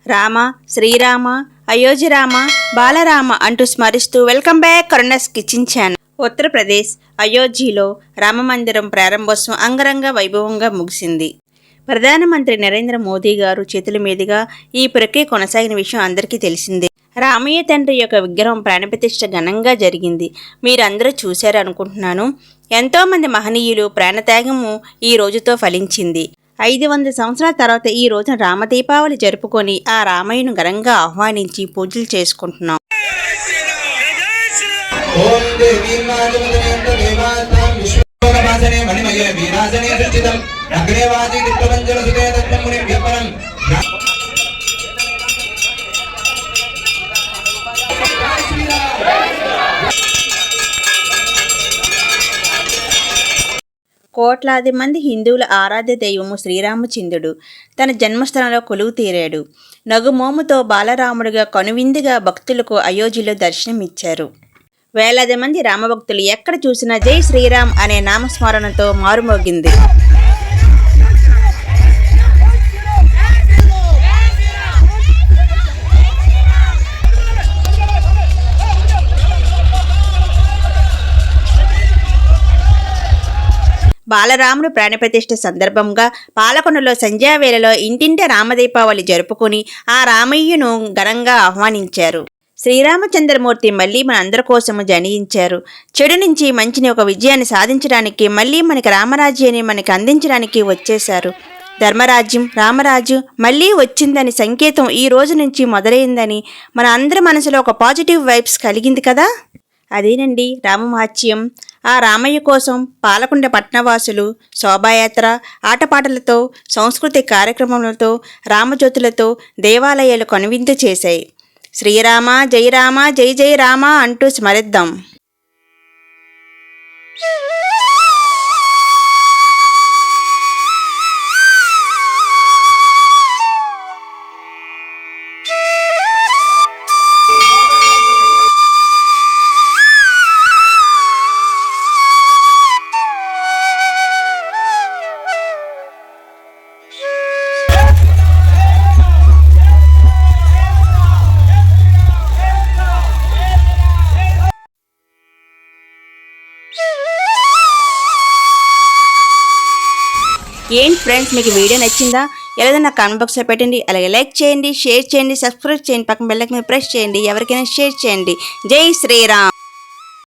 రామ, శ్రీరామ, అయోధ్య రామ, బాలరామ అంటూ స్మరిస్తూ welcome back Karuna's kitchen channel. Uttar Pradesh అయోధ్యలో రామమందిరం ప్రారంభోత్సవం అంగరంగ వైభవంగా ముగిసింది. ప్రధానమంత్రి నరేంద్ర మోదీ గారు చేతుల మీదుగా ఈ ప్రక్రియ కొనసాగిన విషయం అందరికీ తెలిసిందే. రామయ్య తండ్రి యొక్క విగ్రహం ప్రాణప్రతిష్ఠ ఘనంగా జరిగింది. మీరందరూ చూశారు అనుకుంటున్నాను. ఎంతోమంది మహనీయులు ప్రాణత్యాగము ఈ రోజుతో ఫలించింది. 500 సంవత్సరాల తర్వాత ఈ రోజున రామదీపావళి జరుపుకొని ఆ రామయ్యను ఘనంగా ఆహ్వానించి పూజలు చేసుకుంటున్నాం. కోట్లాది మంది హిందువుల ఆరాధ్య దైవము శ్రీరామచంద్రుడు తన జన్మస్థలంలో కొలువు తీరాడు. నగుమోముతో బాలరాముడిగా కనువిందుగా భక్తులకు అయోధ్యలో దర్శనమిచ్చారు. వేలాది మంది రామభక్తులు ఎక్కడ చూసినా జై శ్రీరామ్ అనే నామస్మరణతో మారుమోగింది. బాలరాముడు ప్రాణప్రతిష్ఠ సందర్భంగా పాలకొండలో సంధ్యావేళలో ఇంటింట రామదీపావళి జరుపుకుని ఆ రామయ్యను ఘనంగా ఆహ్వానించారు. శ్రీరామచంద్రమూర్తి మళ్ళీ మన అందరి కోసము జనించారు. చెడు నుంచి మంచిని ఒక విజయాన్ని సాధించడానికి మళ్ళీ మనకి రామరాజ్యాన్ని మనకి అందించడానికి వచ్చేశారు. ధర్మరాజ్యం రామరాజ్యం మళ్ళీ వచ్చిందని సంకేతం ఈ రోజు నుంచి మొదలైందని మన అందరి మనసులో ఒక పాజిటివ్ వైబ్స్ కలిగింది కదా. అదేనండి రామమహత్యం. ఆ రామయ్య కోసం పాలకొండ పట్టణవాసులు శోభాయాత్ర, ఆటపాటలతో, సాంస్కృతిక కార్యక్రమాలతో, రామజ్యోతులతో దేవాలయాలు కనువిందు చేశాయి. శ్రీరామ జై రామ జై జై రామ అంటూ స్మరిద్దాం. ఏంటి ఫ్రెండ్స్, మీకు వీడియో నచ్చిందా? ఎలా నా కామెంట్ బాక్స్లో పెట్టండి. అలాగే లైక్ చేయండి, షేర్ చేయండి, సబ్స్క్రైబ్ చేయండి, పక్కన బెల్ ఐకాన్ ప్రెస్ చేయండి, ఎవరికైనా షేర్ చేయండి. జై శ్రీరామ్.